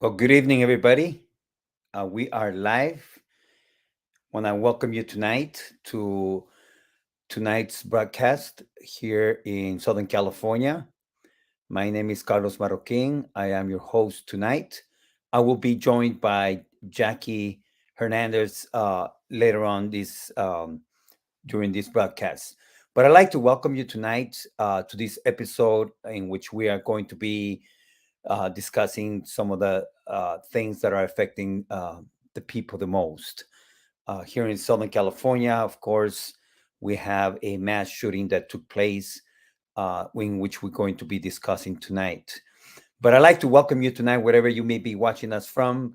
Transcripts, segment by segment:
Well, good evening, everybody. We are live. Want to welcome you tonight to tonight's broadcast here in Southern California. My name is Carlos Marroquin. I am your host tonight. I will be joined by Jackie Hernandez later on this during this broadcast. But I'd like to welcome you tonight to this episode in which we are going to be discussing some of the things that are affecting the people the most. Here in Southern California, of course, we have a mass shooting that took place in which we're going to be discussing tonight. But I'd like to welcome you tonight, wherever you may be watching us from.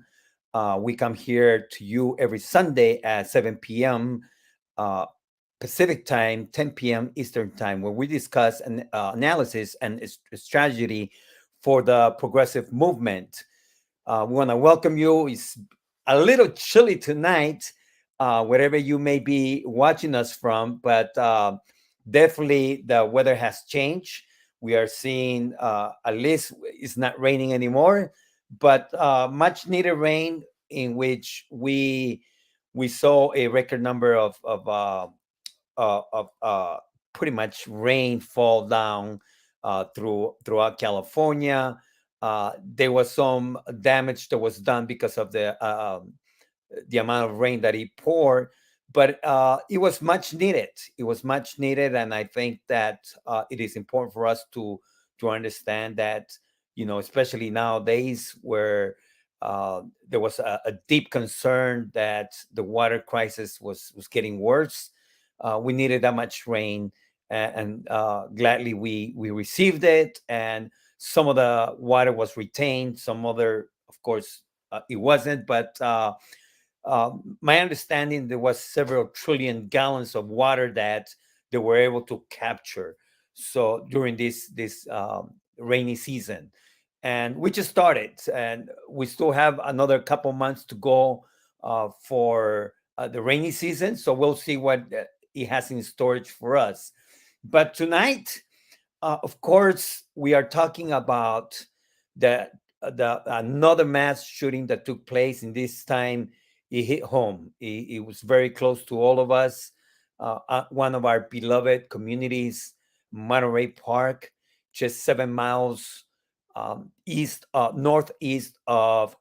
We come here to you every Sunday at 7 p.m. Uh, Pacific time, 10 p.m. Eastern time, where we discuss an analysis and strategy for the progressive movement. We want to welcome you. It's a little chilly tonight, wherever you may be watching us from, but definitely the weather has changed. We are seeing at least it's not raining anymore, but much needed rain in which we saw a record number of pretty much rain fall down throughout California. There was some damage that was done because of the amount of rain that it poured, but it was much needed. It was much needed, and I think that it is important for us to understand that, especially nowadays where there was a deep concern that the water crisis was getting worse. We needed that much rain, and gladly we received it. And some of the water was retained, some other, of course, it wasn't. But my understanding, there was several trillion gallons of water that they were able to capture. So during this rainy season, and we just started, and we still have another couple months to go for the rainy season. So we'll see what it has in storage for us. But tonight, of course, we are talking about the the another mass shooting that took place. In this time, it hit home. It was very close to all of us. One of our beloved communities, Monterey Park, just 7 miles northeast of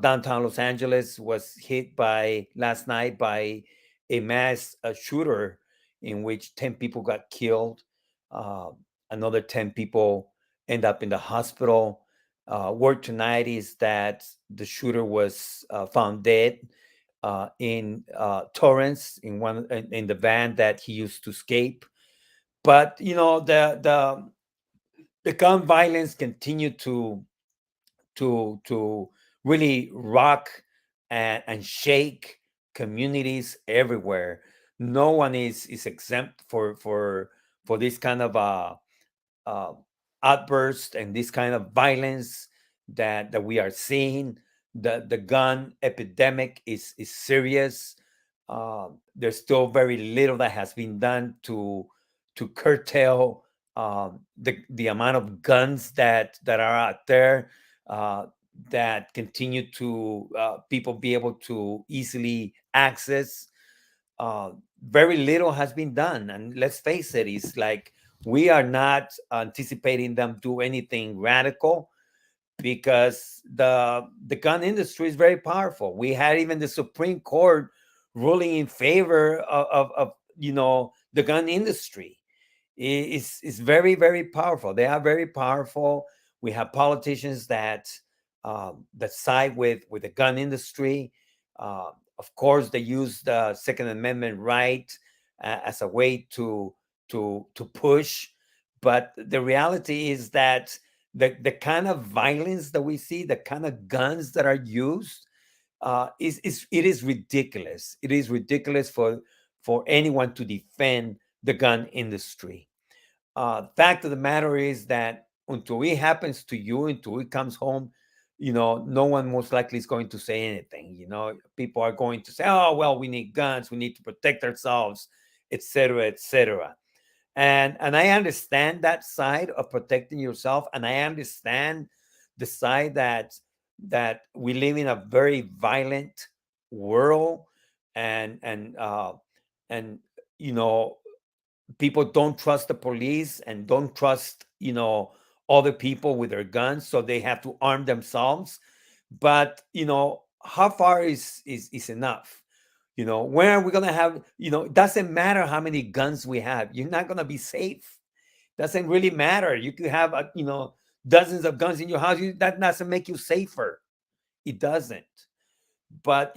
downtown Los Angeles, was hit by last night by a mass shooter in which 10 people got killed. Uh, Another 10 people end up in the hospital. Word tonight is that the shooter was found dead in Torrance in the van that he used to escape. But the gun violence continued to really rock and shake communities everywhere. No one is exempt for this kind of uh, outburst and this kind of violence that we are seeing. The gun epidemic is serious. There's still very little that has been done to curtail the amount of guns that are out there, uh, that continue to people be able to easily access. uh, Very little has been done, and let's face it, it's like we are not anticipating them do anything radical, because the gun industry is very powerful. We had even the Supreme Court ruling in favor of the gun industry. Is very, very powerful. They are very powerful. We have politicians that side with the gun industry. uh, of course, they use the Second Amendment right as a way to push. But the reality is that the kind of violence that we see, the kind of guns that are used, is it is ridiculous. It is ridiculous for anyone to defend the gun industry. Fact of the matter is that until it happens to you, until it comes home, no one most likely is going to say anything. People are going to say, "Oh, well, we need guns, we need to protect ourselves," etc., etc. And I understand that side of protecting yourself, and I understand the side that that we live in a very violent world, and and you know, people don't trust the police and don't trust, other people with their guns, so they have to arm themselves. But how far is enough? When are we gonna have, it doesn't matter how many guns we have, you're not gonna be safe. Doesn't really matter. You could have dozens of guns in your house. That doesn't make you safer. It doesn't. But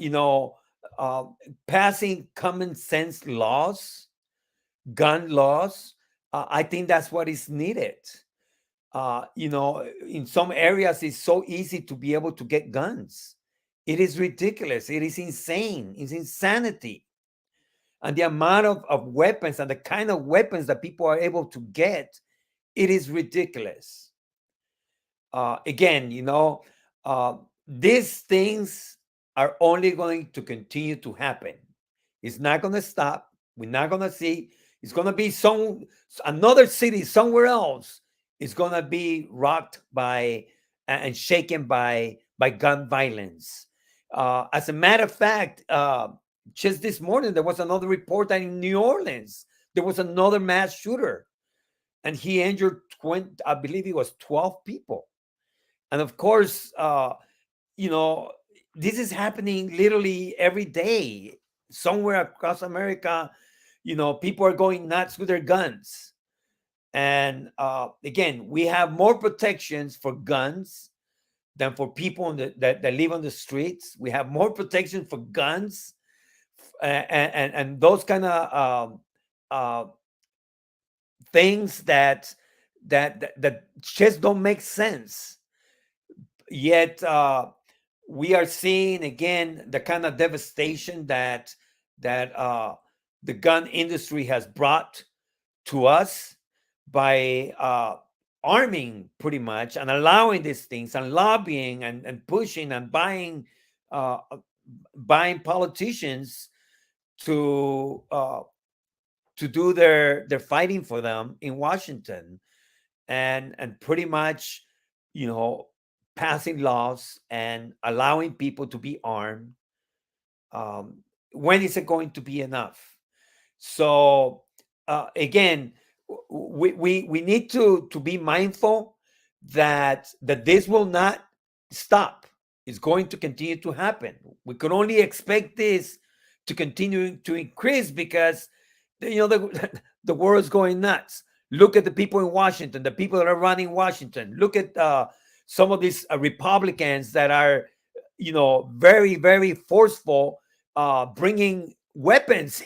uh, passing common sense laws, gun laws, I think that's what is needed. In some areas, it's so easy to be able to get guns. It is ridiculous. It is insane. It's insanity. And the amount of weapons and the kind of weapons that people are able to get, it is ridiculous. Again, uh, these things are only going to continue to happen. It's not going to stop. We're not going to see. It's going to be another city somewhere else is going to be rocked by and shaken by gun violence. As a matter of fact, just this morning there was another report that in New Orleans there was another mass shooter, and he injured 20, I believe it was 12 people. And of course, you know, this is happening literally every day somewhere across America. People are going nuts with their guns. And again, we have more protections for guns than for people that live on the streets. We have more protection for guns, and those kind of uh, things that just don't make sense. Yet we are seeing again the kind of devastation that the gun industry has brought to us by arming pretty much and allowing these things and lobbying and pushing and uh, buying politicians to to do their fighting for them in Washington, and pretty much, you know, passing laws and allowing people to be armed. Um, when is it going to be enough? So again, we need to be mindful that this will not stop. It's going to continue to happen. We can only expect this to continue to increase because the the world is going nuts. Look at the people in Washington, the people that are running Washington. Look at some of these Republicans that are, very very forceful, bringing weapons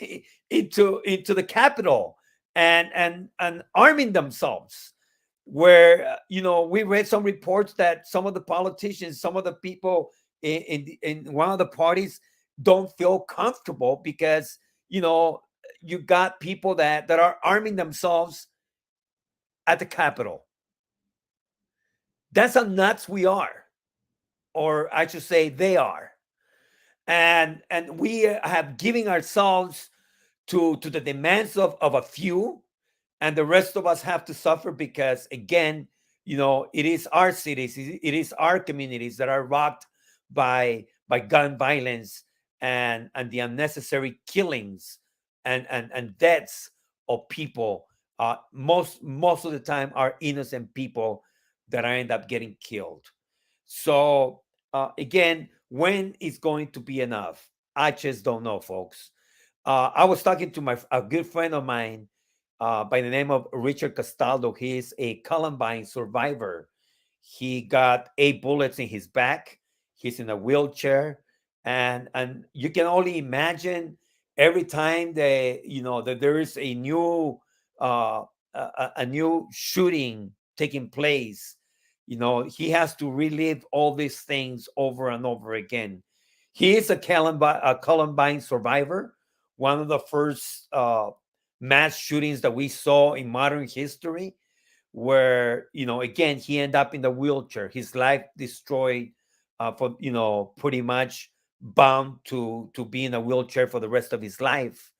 into the Capitol and arming themselves. Where we read some reports that some of the politicians, some of the people in one of the parties don't feel comfortable because you got people that are arming themselves at the Capitol. That's how nuts we are, or I should say, they are, and we have given ourselves to the demands of a few, and the rest of us have to suffer because again, it is our cities, it is our communities that are rocked by gun violence and the unnecessary killings and deaths of people. Most of the time are innocent people that end up getting killed. So again, when is going to be enough? I just don't know, folks. I was talking to a good friend of mine by the name of Richard Castaldo. He is a Columbine survivor. He got 8 bullets in his back. He's in a wheelchair, and you can only imagine every time that there is a new a new shooting taking place. He has to relive all these things over and over again. He is a Columbine survivor, one of the first mass shootings that we saw in modern history, where again he ended up in the wheelchair, his life destroyed, for pretty much bound to be in a wheelchair for the rest of his life.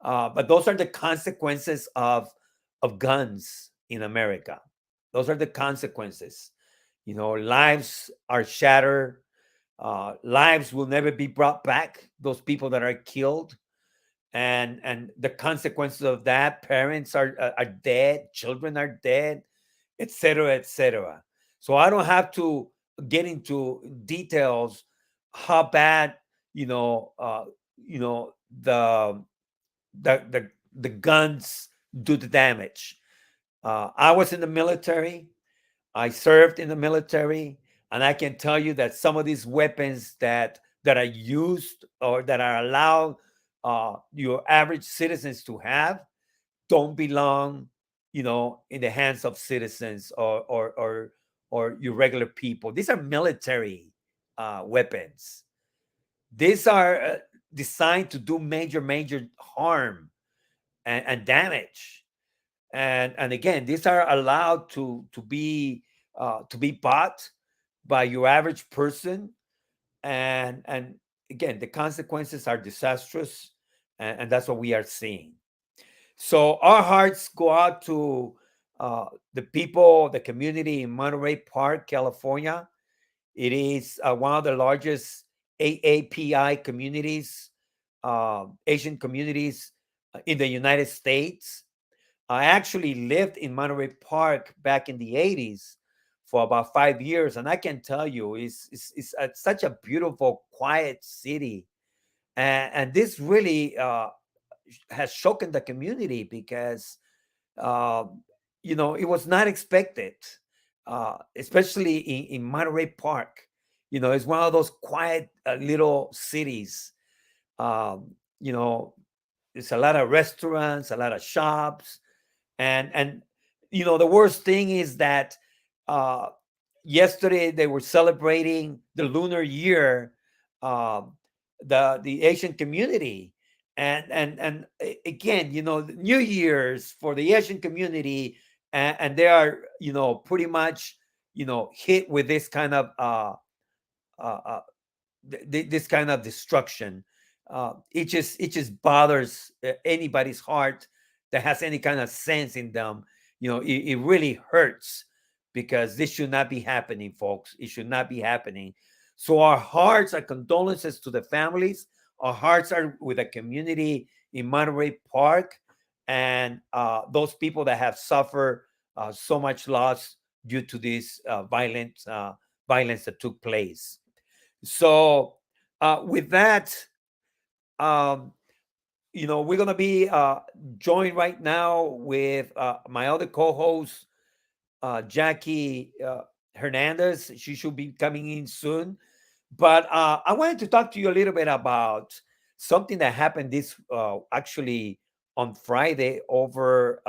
But those are the consequences of guns in America. Those are the consequences. Lives are shattered. Lives will never be brought back. Those people that are killed, and the consequences of that, parents are dead, children are dead, etc., etc. So I don't have to get into details how bad you know uh, you know the guns do the damage. I was in the military. I served in the military, and I can tell you that some of these weapons that are used or that are allowed your average citizens to have don't belong, in the hands of citizens or your regular people. These are military weapons. These are designed to do major harm and damage. And again, these are allowed to be bought by your average person, and again, the consequences are disastrous, and that's what we are seeing. So our hearts go out to the people, the community in Monterey Park, California. It is one of the largest AAPI communities, Asian communities in the United States. I actually lived in Monterey Park back in the 80s for about 5 years. And I can tell you, it's such a beautiful, quiet city. And this really has shaken the community because, uh, it was not expected, especially in Monterey Park. It's one of those quiet little cities. Um, you know, there's a lot of restaurants, a lot of shops, and the worst thing is that uh, yesterday they were celebrating the lunar year, um, the Asian community, and again, New Year's for the Asian community, and they are pretty much hit with this kind of uh, this kind of destruction. It just bothers anybody's heart that has any kind of sense in them. It really hurts because this should not be happening, folks. It should not be happening. So our hearts are condolences to the families. Our hearts are with the community in Monterey Park and those people that have suffered so much loss due to this violence that took place. So, with that, um, we're going to be joined right now with my other co host, Jackie Hernandez. She should be coming in soon. But I wanted to talk to you a little bit about something that happened this actually on Friday over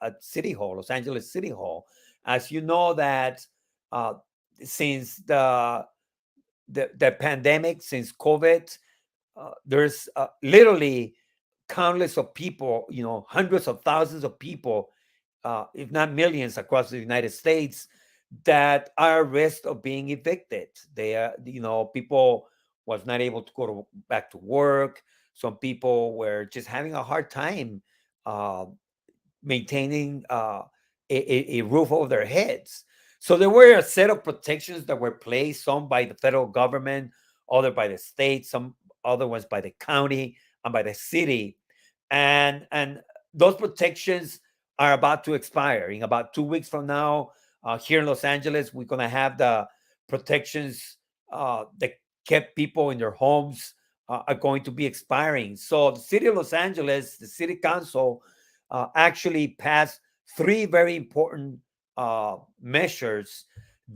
at City Hall, Los Angeles City Hall. As you know, that uh, since the pandemic, since COVID, there's literally countless of people, hundreds of thousands of people, if not millions across the United States that are at risk of being evicted. They are, people was not able to go back to work. Some people were just having a hard time uh, maintaining a roof over their heads. So there were a set of protections that were placed, some by the federal government, other by the state, some other ones by the county and by the city. And those protections are about to expire in about 2 weeks from now. Here in Los Angeles, we're going to have the protections that kept people in their homes are going to be expiring. So the city of Los Angeles, the city council, actually passed three very important measures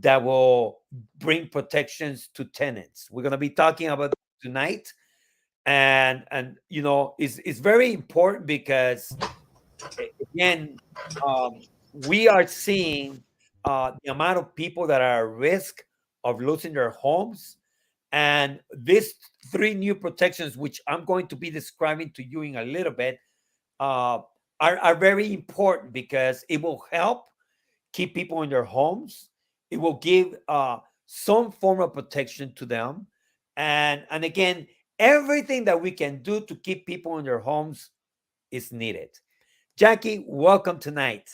that will bring protections to tenants. We're going to be talking about tonight, and it's very important because again, we are seeing the amount of people that are at risk of losing their homes, and these three new protections, which I'm going to be describing to you in a little bit, uh, are very important because it will help keep people in their homes. It will give some form of protection to them, and again, everything that we can do to keep people in their homes is needed. Jackie, welcome tonight.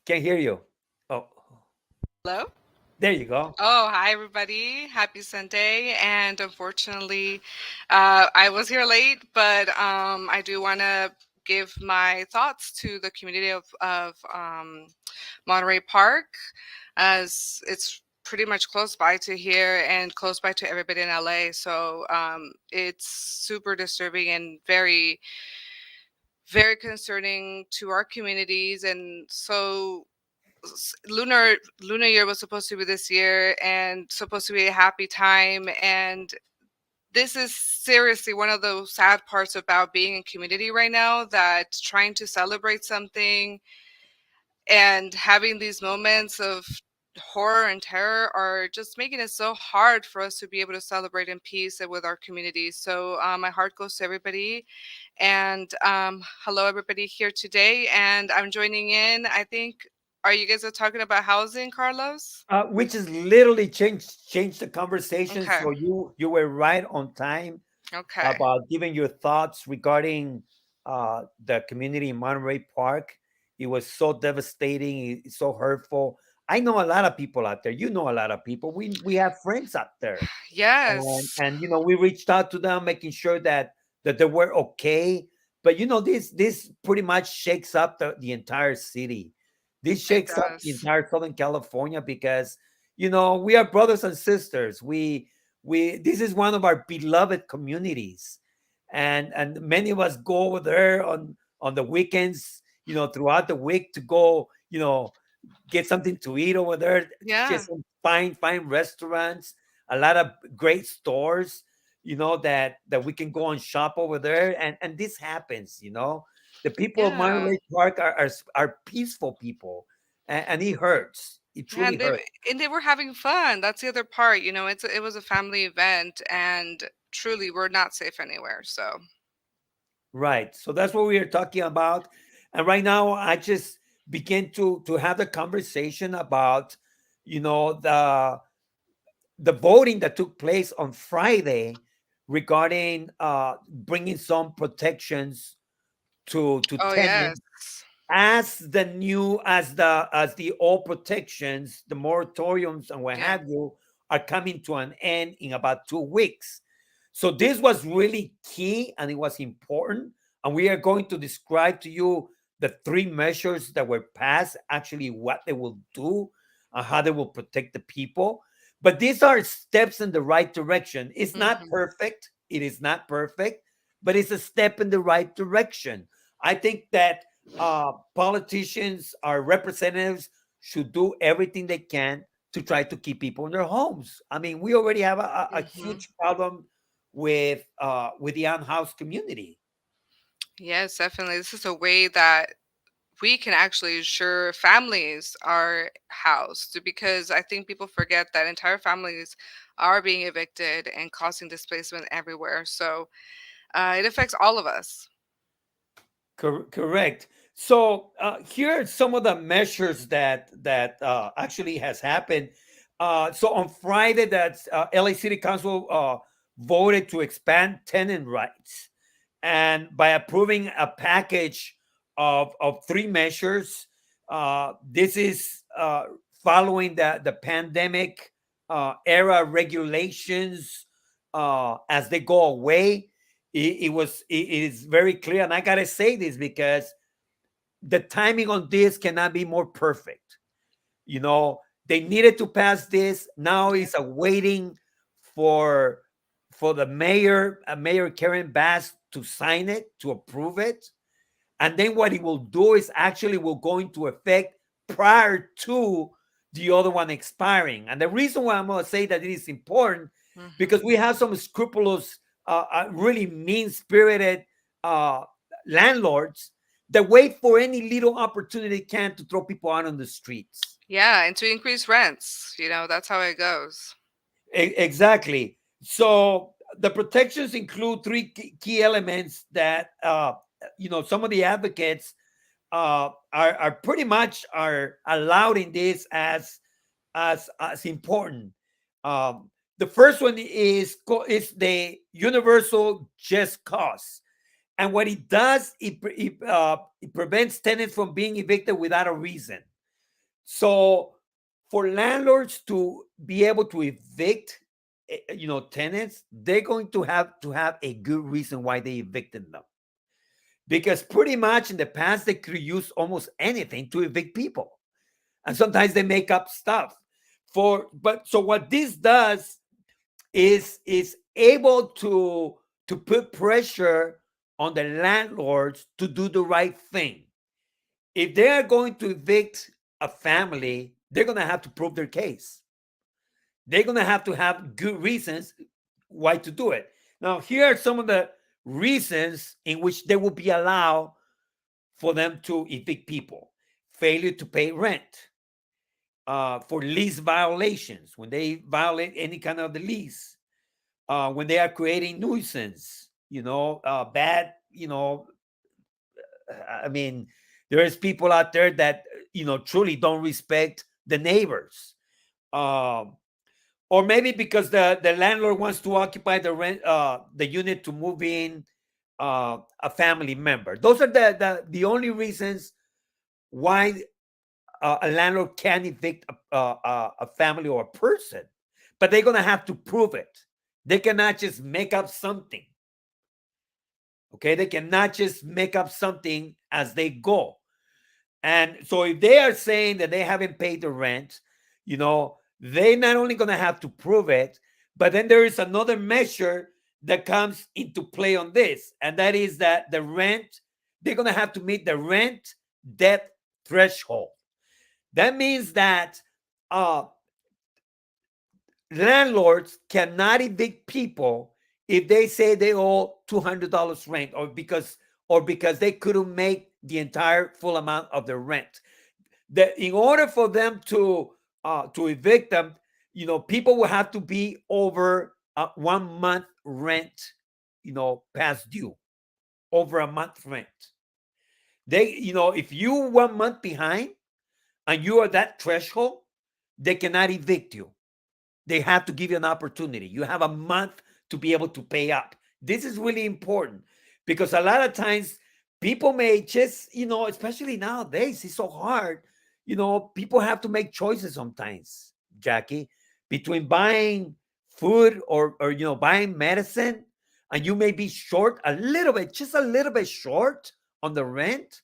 Can't hear you. Oh, Hello. There you go. Oh, hi, everybody. Happy Sunday. And unfortunately, I was here late, but I do want to give my thoughts to the community of Monterey Park, as it's pretty much close by to here and close by to everybody in LA. So it's super disturbing and very, very concerning to our communities. And so lunar year was supposed to be this year and supposed to be a happy time, and this is seriously one of those sad parts about being in community right now, that trying to celebrate something and having these moments of horror and terror are just making it so hard for us to be able to celebrate in peace and with our community. So my heart goes to everybody, and hello everybody here today, and I'm joining in, I think. Are you guys are talking about housing, Carlos? Which is literally changed the conversation. Okay. So you were right on time Okay. about giving your thoughts regarding the community in Monterey Park. It was so devastating, it's so hurtful. I know a lot of people out there. You know a lot of people. We have friends out there, Yes. and we reached out to them, making sure that they were okay. But this pretty much shakes up the entire city. This It shakes up the does. entire Southern California because we are brothers and sisters. We This is one of our beloved communities, and many of us go over there on the weekends, throughout the week, to go, get something to eat over there. Yeah. Just some fine restaurants, a lot of great stores, that we can go and shop over there. And this happens. The people of Yeah. Monterey Park are peaceful people, and it hurts. It Yeah, truly hurts. and they were having fun. That's the other part. It was a family event, and truly, we're not safe anywhere. So, Right. So that's what we are talking about. And right now, I just begin to have the conversation about, the voting that took place on Friday regarding bringing some protections to oh yes, tenants, as the old protections, the moratoriums and what yeah. have you, are coming to an end in about 2 weeks. So this was really key and it was important. And we are going to describe to you the three measures that were passed, actually what they will do and how they will protect the people. But these are steps in the right direction. It's not Hmm. perfect. It is not perfect, but it's a step in the right direction. I think that politicians, our representatives, should do everything they can to try to keep people in their homes. I mean, we already have a Hmm. huge problem with the unhoused community. Yes, definitely. This is a way that we can actually ensure families are housed, because I think people forget that entire families are being evicted and causing displacement everywhere. So it affects all of us. Correct. So here are some of the measures that actually has happened. So on Friday, that LA City Council voted to expand tenant rights, and by approving a package of three measures. This is following the pandemic era regulations as they go away. It is very clear, and I gotta say this because the timing on this cannot be more perfect. you know they needed to pass this. Now Yeah. it's a waiting for the mayor Karen Bass to sign it, to approve it, and then what he will do is actually will go into effect prior to the other one expiring. And the reason why I'm going to say that it is important, Hmm. because we have some scrupulous, really mean spirited uh, landlords that wait for any little opportunity they can to throw people out on the streets. Yeah, and to increase rents, that's how it goes. Exactly. So the protections include three key elements that some of the advocates are pretty much are allowed in this as important. The first one is the universal just cause, and what it does, it prevents tenants from being evicted without a reason. So For landlords to be able to evict, tenants, they're going to have a good reason why they evicted them. Because pretty much in the past they could use almost anything to evict people, and sometimes they make up stuff for. But so what this does is able to put pressure on the landlords to do the right thing. If they are going to evict a family, they're going to have to prove their case. They're going to have good reasons why to do it. Now, here are some of the reasons in which they will be allowed for them to evict people: failure to pay rent, for lease violations, when they violate any kind of the lease, when they are creating nuisance, bad, I mean, there is people out there that, truly don't respect the neighbors. Um, or maybe because the landlord wants to occupy the unit to move in a family member. Those are the only reasons why a landlord can evict a family or a person. But they're gonna have to prove it. They cannot just make up something. Okay, they cannot just make up something as they go. And so if they are saying that they haven't paid the rent, they're not only going to have to prove it, but then there is another measure that comes into play on this. And that is that they're going to have to meet the rent debt threshold. That means that uh, landlords cannot evict people if they say they owe $200 rent, or because they couldn't make the entire full amount of their rent. That in order for them to evict them, people will have to be over 1 month rent, past due, over a month rent. If you 1 month behind and you are that threshold, they cannot evict you. They have to give you an opportunity. You have a month to be able to pay up. This is really important because a lot of times people may just, especially nowadays, it's so hard. People have to make choices sometimes, Jackie, between buying food or buying medicine, and you may be short a little bit, just a little bit short on the rent.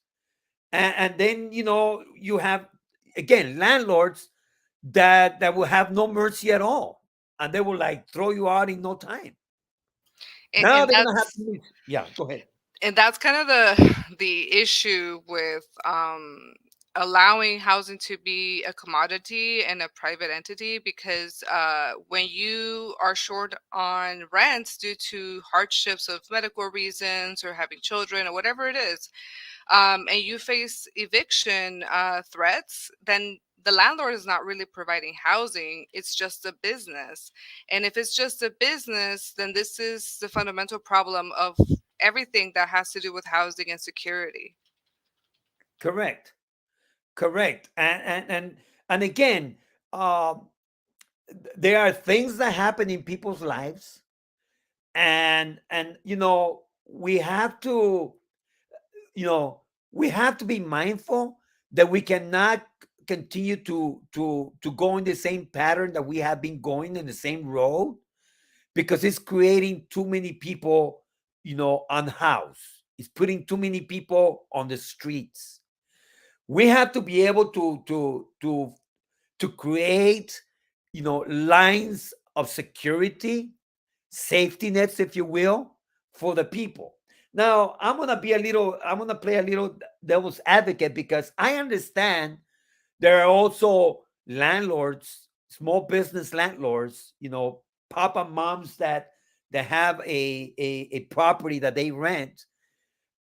And then, you have, again, landlords that will have no mercy at all, and they will like throw you out in no time. and, Now and they're gonna have that's to leave. Yeah, go ahead. and that's kind of the issue with allowing housing to be a commodity and a private entity, because when you are short on rents due to hardships of medical reasons or having children or whatever it is, and you face eviction threats, then the landlord is not really providing housing. It's just a business. And if it's just a business, then this is the fundamental problem of everything that has to do with housing and security. Correct, correct. And again, um, there are things that happen in people's lives, and we have to you know we have to be mindful that we cannot continue to go in the same pattern that we have been going in the same road, because it's creating too many people unhoused. It's putting too many people on the streets. We have to be able to create lines of security, safety nets, if you will, for the people. Now, I'm gonna play a little devil's advocate, because I understand there are also landlords, small business landlords, papa moms that have a property that they rent,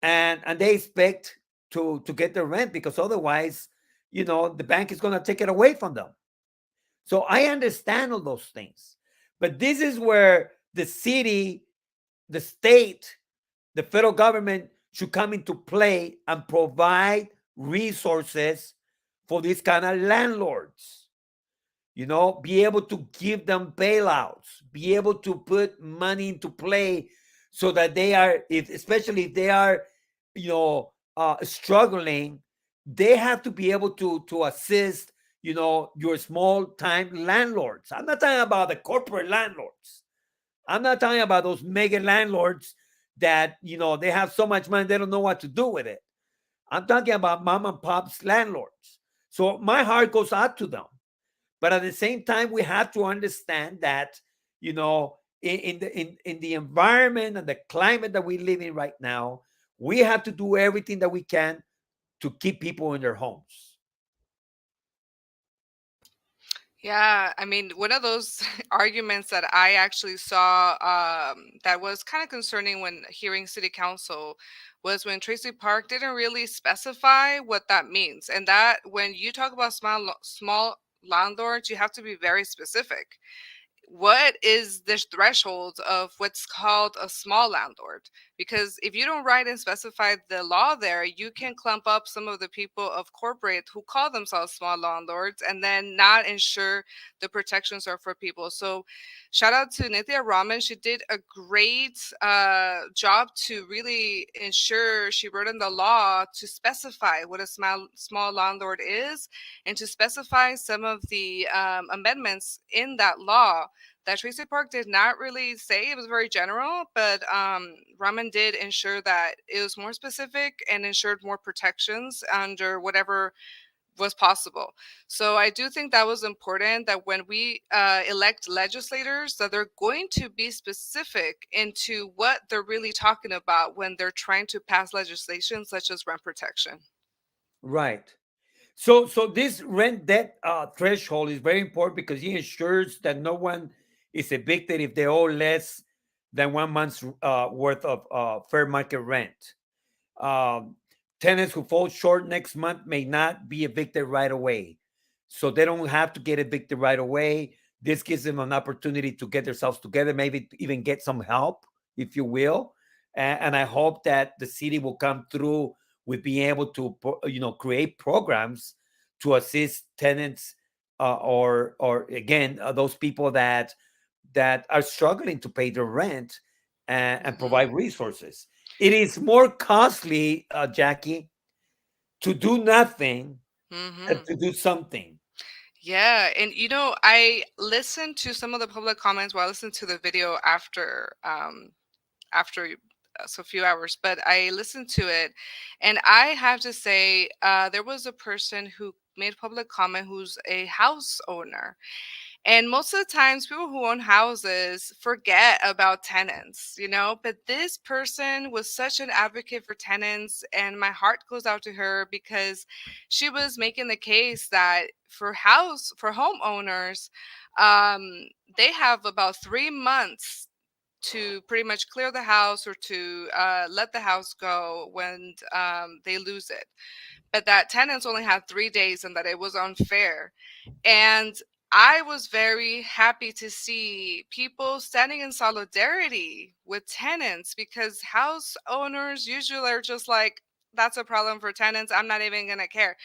and they expect to get the rent, because otherwise, the bank is going to take it away from them. So I understand all those things. But this is where the city, the state, the federal government should come into play and provide resources for these kind of landlords. Be able to give them bailouts, be able to put money into play, so that they are, especially if they are, struggling, they have to be able to assist, your small time landlords. I'm not talking about the corporate landlords. I'm not talking about those mega landlords that, they have so much money they don't know what to do with it. I'm talking about mom and pop's landlords. So my heart goes out to them. But at the same time, we have to understand that, in the environment and the climate that we live in right now, we have to do everything that we can to keep people in their homes. Yeah, I mean, one of those arguments that I actually saw that was kind of concerning when hearing city council was when Tracy Park didn't really specify what that means. And that when you talk about small landlords, you have to be very specific. What is the threshold of what's called a small landlord? Because if you don't write and specify the law there, you can clump up some of the people of corporate who call themselves small landlords and then not ensure the protections are for people. So shout out to Nithya Raman. She did a great job to really ensure she wrote in the law to specify what a small landlord is and to specify some of the amendments in that law that Tracy Park did not really say. It was very general, but Raman did ensure that it was more specific and ensured more protections under whatever was possible. So I do think that was important that when we elect legislators, that they're going to be specific into what they're really talking about when they're trying to pass legislation such as rent protection. Right. So this rent debt threshold is very important because it ensures that no one is evicted if they owe less than 1 month's worth of fair market rent. Um, Tenants who fall short next month may not be evicted right away. So they don't have to get evicted right away. This gives them an opportunity to get themselves together, maybe even get some help, if you will. And I hope that the city will come through with being able to, create programs to assist tenants, or again, those people that are struggling to pay their rent, and Hmm. provide resources. It is more costly, Jackie, to do nothing than Hmm. to do something. Yeah, and I listened to some of the public comments. Well, I listened to the video after so few hours, but I listened to it, and I have to say, there was a person who made public comment who's a house owner, and most of the times, people who own houses forget about tenants, But this person was such an advocate for tenants, and my heart goes out to her because she was making the case that for homeowners, they have about 3 months to pretty much clear the house or to let the house go when they lose it, but that tenants only had 3 days and that it was unfair. And I was very happy to see people standing in solidarity with tenants because house owners usually are just like, that's a problem for tenants. I'm not even going to care.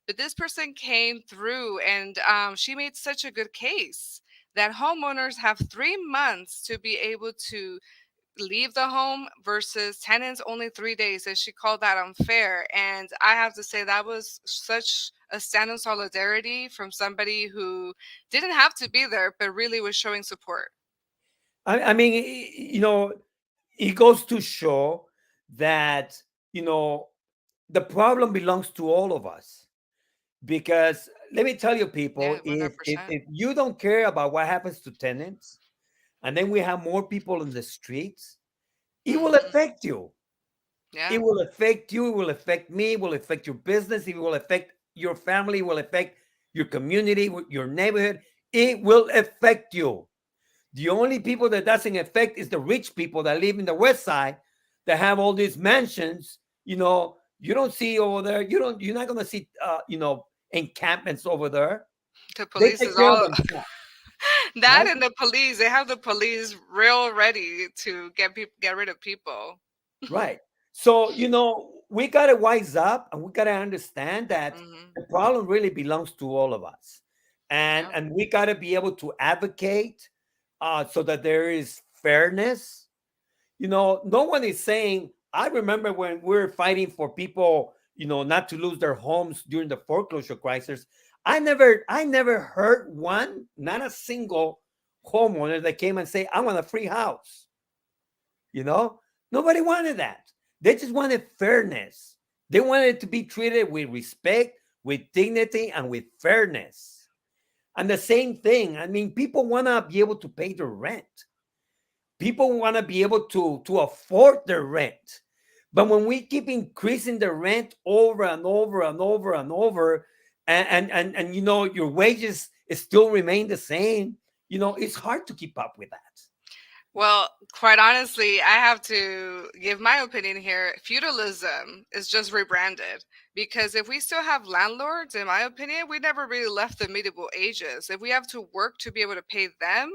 But this person came through and she made such a good case that homeowners have 3 months to be able to leave the home versus tenants only 3 days, and she called that unfair. And I have to say that was such a stand in solidarity from somebody who didn't have to be there but really was showing support. I mean, it goes to show that, the problem belongs to all of us. Because let me tell you, people, Yeah, if 100%. if you don't care about what happens to tenants, and then we have more people in the streets, it will Hmm. affect you. It Yeah. will affect you. It will affect me. It will affect your business. It will affect your family. It will affect your community, your neighborhood. It will affect you. The only people that doesn't affect is the rich people that live in the west side that have all these mansions. You don't see over there. You're not gonna see encampments over there. The They police take is care of all themselves, that, right? and the police, they have the police real ready to get rid of people. Right. So, we got to wise up, and we got to understand that Hmm. the problem really belongs to all of us. And Yeah. and we got to be able to advocate, so that there is fairness. No one is saying, I remember when we were fighting for people, not to lose their homes during the foreclosure crisis. I never heard one, not a single homeowner that came and say, I want a free house. You know, nobody wanted that. They just wanted fairness. They wanted to be treated with respect, with dignity, and with fairness. And the same thing, I mean, people want to be able to pay their rent. People want to be able to afford their rent. But when we keep increasing the rent over and over and over and over, and your wages still remain the same, it's hard to keep up with that. Well, quite honestly, I have to give my opinion here. Feudalism is just rebranded because if we still have landlords, in my opinion, we never really left the medieval ages. If we have to work to be able to pay them,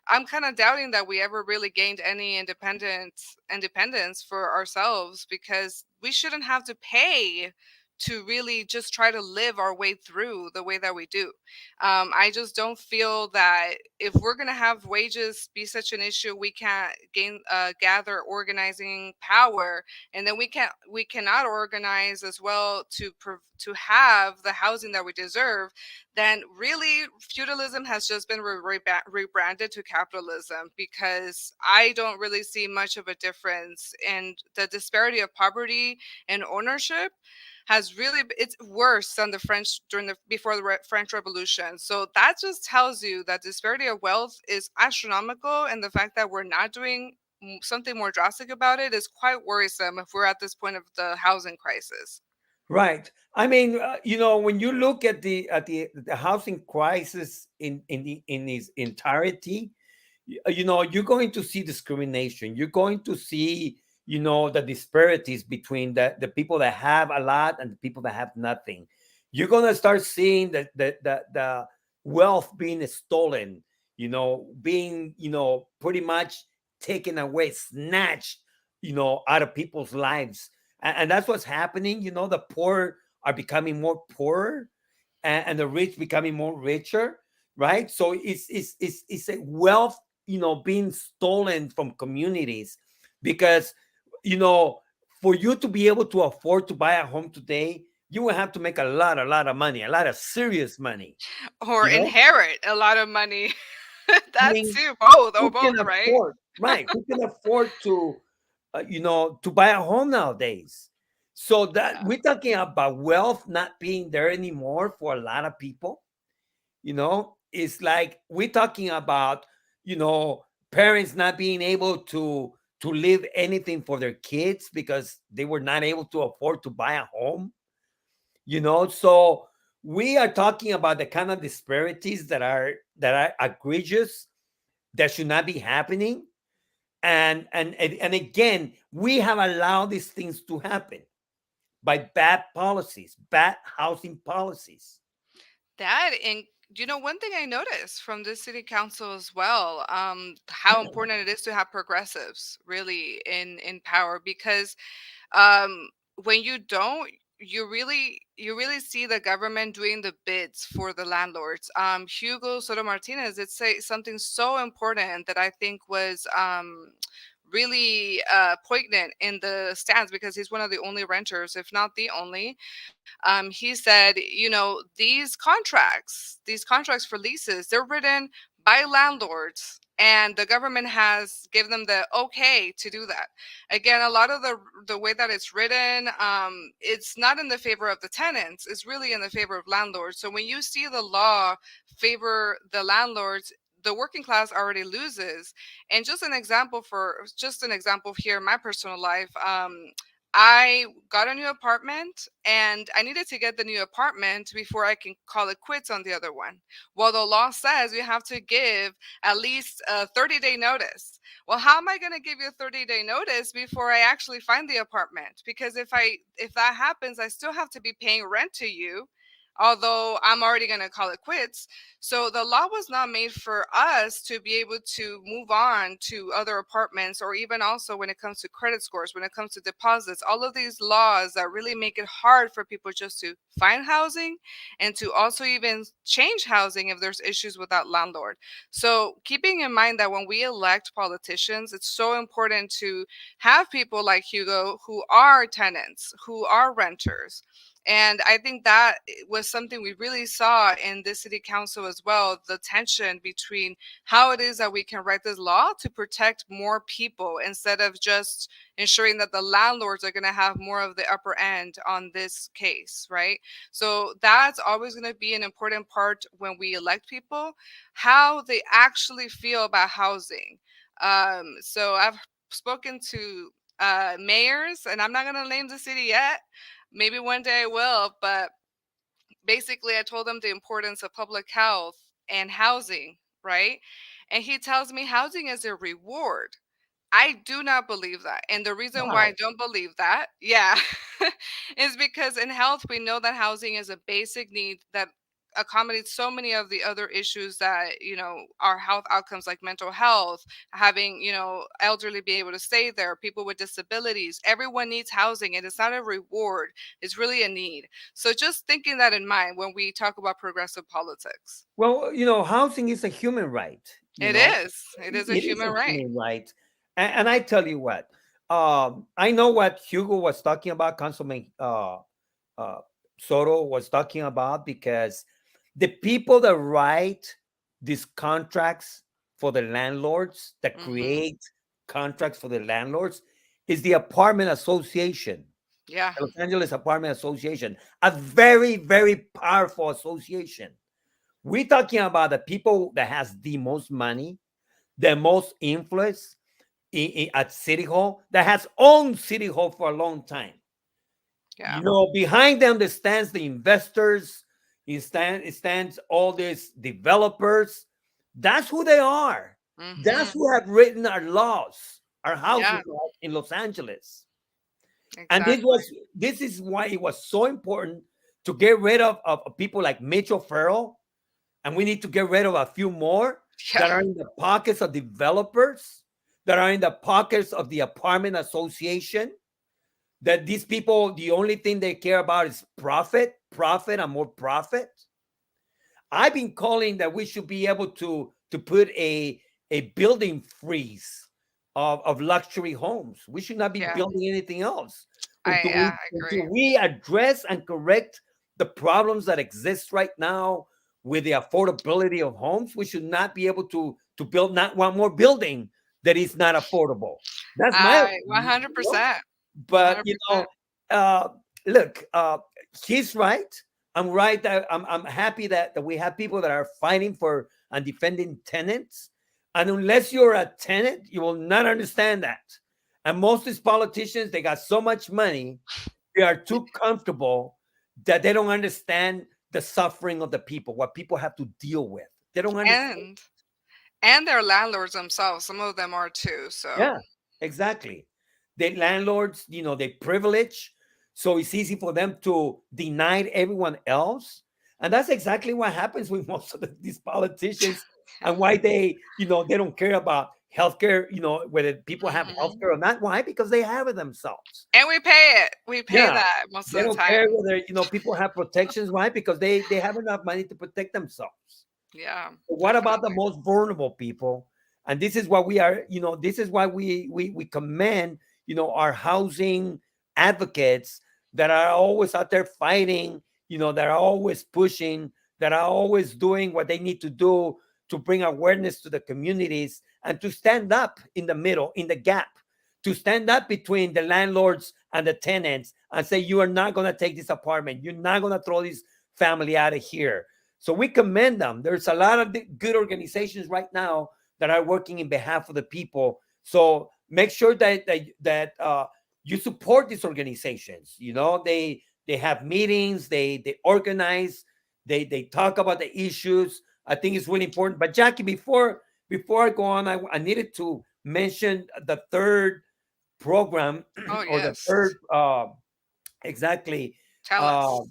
I'm kind of doubting that we ever really gained any independence for ourselves because we shouldn't have to pay to really just try to live our way through the way that we do. I just don't feel that if we're going to have wages be such an issue, we can't gather organizing power, and then we cannot organize as well to have the housing that we deserve. Then really, feudalism has just been rebranded to capitalism because I don't really see much of a difference in the disparity of poverty and ownership has really it's worse than the French during the before the French Revolution. So that just tells you that disparity of wealth is astronomical, and the fact that we're not doing something more drastic about it is quite worrisome if we're at this point of the housing crisis. Right. I mean, when you look at the housing crisis in its entirety, you're going to see discrimination. You're going to see, the disparities between the people that have a lot and the people that have nothing. You're going to start seeing the wealth being stolen, being, pretty much taken away, snatched, out of people's lives. And that's what's happening. The poor are becoming more poorer, and the rich becoming more richer, right? So it's a wealth, being stolen from communities, because, you know for you to be able to afford to buy a home today, you will have to make a lot of money, a lot of serious money. Or you know inherit a lot of money. I That mean, too, both or who can both, right? afford, right? Who can afford to buy a home nowadays? So that Yeah. we're talking about wealth not being there anymore for a lot of people. It's like we're talking about, parents not being able to leave anything for their kids because they were not able to afford to buy a home. So we are talking about the kind of disparities that are egregious, that should not be happening. And again, we have allowed these things to happen by bad policies, bad housing policies. That and one thing I noticed from the city council as well, how important it is to have progressives really in power because um, when you don't, you really see the government doing the bids for the landlords. Hugo Soto Martinez did say something so important that I think was really poignant in the stands because he's one of the only renters, if not the only. He said, these contracts for leases, they're written by landlords, and the government has given them the okay to do that. Again, a lot of the way that it's written, it's not in the favor of the tenants. It's really in the favor of landlords. So when you see the law favor the landlords, the working class already loses. And just an example here in my personal life. I got a new apartment and I needed to get the new apartment before I can call it quits on the other one. Well, the law says you have to give at least a 30-day notice. Well, how am I going to give you a 30-day notice before I actually find the apartment? Because if that happens, I still have to be paying rent to you, although I'm already going to call it quits. So the law was not made for us to be able to move on to other apartments, or even also when it comes to credit scores, when it comes to deposits, all of these laws that really make it hard for people just to find housing and to also even change housing if there's issues with that landlord. So keeping in mind that when we elect politicians, it's so important to have people like Hugo who are tenants, who are renters, And I think that was something we really saw in this city council as well, the tension between how it is that we can write this law to protect more people instead of just ensuring that the landlords are going to have more of the upper end on this case, right? So that's always going to be an important part when we elect people, how they actually feel about housing. So I've spoken to mayors, and I'm not going to name the city yet. Maybe one day I will, but basically I told him the importance of public health and housing, right? And he tells me housing is a reward. I do not believe that. And the reason why I Wow. don't believe that, yeah, is because in health, we know that housing is a basic need that accommodates so many of the other issues that, our health outcomes like mental health, having, elderly be able to stay there, people with disabilities. Everyone needs housing, and it's not a reward, it's really a need. So just thinking that in mind when we talk about progressive politics. Well, housing is a human right. It is. It is a It is human a right. human right. And I tell you what, I know what Hugo was talking about, Councilman uh, Soto was talking about, because the people that write these contracts for the landlords, that Hmm. create contracts for the landlords, is the apartment association, Yeah. the Los Angeles Apartment Association, a very, very powerful association. We're talking about the people that has the most money, the most influence at City Hall, that has owned City Hall for a long time. Yeah. Behind them, there stands the investors. It stands all these developers. That's who they are. That's Hmm. who have written our laws, our housing Yeah. laws in Los Angeles. And Exactly. this is why it was so important to get rid of people like Mitchell Farrell, and we need to get rid of a few more Yeah. that are in the pockets of developers, that are in the pockets of the apartment association, that these people, the only thing they care about is profit, profit, and more profit. I've been calling that we should be able to put a building freeze of luxury homes. We should not be Yeah. building anything else I yeah, I until agree. we address and correct the problems that exist right now with the affordability of homes. We should not be able to build not one more building that is not affordable. That's my I opinion. 100%. But 100%. uh, look, he's right. I'm right that I'm happy that we have people that are fighting for and defending tenants. And unless you're a tenant, you will not understand that. And most of these politicians, they got so much money, they are too comfortable that they don't understand the suffering of the people, what people have to deal with. They don't understand. And their landlords themselves, some of them are too. So, Yeah, exactly. The landlords, they privilege, so it's easy for them to deny everyone else, and that's exactly what happens with most of these politicians, and why they don't care about healthcare. Whether people have mhm. healthcare or not. Why? Because they have it themselves. And we pay it. We pay Yeah, that most they of the don't time. care whether people have protections. Why? Because they have enough money to protect themselves. Yeah, But what about the definitely. most vulnerable people? And this is what we are, this is why we commend, our housing advocates that are always out there fighting, that are always pushing, that are always doing what they need to do to bring awareness to the communities and to stand up in the middle, in the gap, to stand up between the landlords and the tenants and say, you are not going to take this apartment. You're not going to throw this family out of here. So we commend them. There's a lot of good organizations right now that are working in behalf of the people. So make sure that you support these organizations. They have meetings, they organize, they talk about the issues. I think it's really important. But Jackie, before I go on, I needed to mention the third program Oh, or the yes. third exactly Tell uh, us.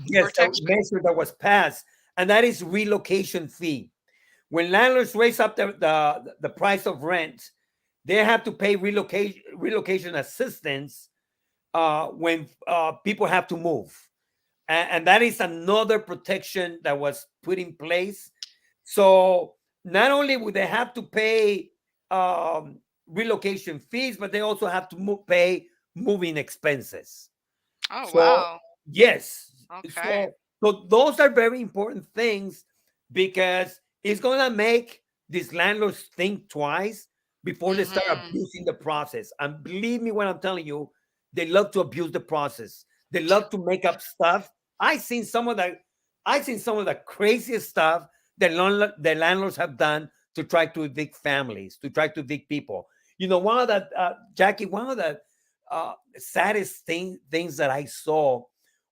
yes, the Protection. measure that was passed, and that is relocation fee. When landlords raise up the price of rent, they have to pay relocation assistance when people have to move, and that is another protection that was put in place. So not only would they have to pay relocation fees, but they also have to pay moving expenses. Oh, So wow. Yes. Okay. So those are very important things because it's gonna make these landlords think twice before they start Mm-hmm. abusing the process. And believe me when I'm telling you, they love to abuse the process. They love to make up stuff. I seen some of the I seen some of the craziest stuff that the landlords have done to try to evict families, to try to evict people. One of the Jackie, one of the saddest things that I saw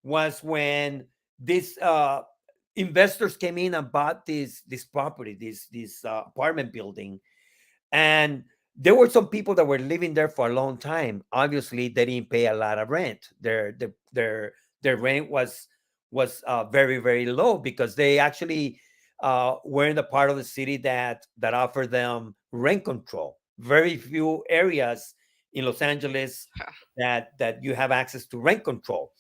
was when these investors came in and bought this property, this apartment building, and there were some people that were living there for a long time. Obviously, they didn't pay a lot of rent. Their rent was very very low because they actually were in the part of the city that offered them rent control. Very few areas in Los Angeles that you have access to rent control.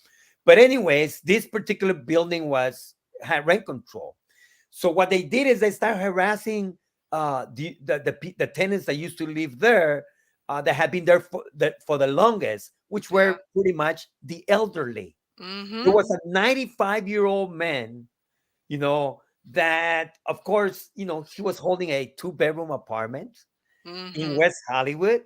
But anyways, this particular building had rent control. So what they did is they started harassing the tenants that used to live there, that had been there for the longest, which Yeah. were pretty much the elderly. There Mm-hmm. was a 95-year-old man, that of course, he was holding a two-bedroom apartment in Mm-hmm. West Hollywood.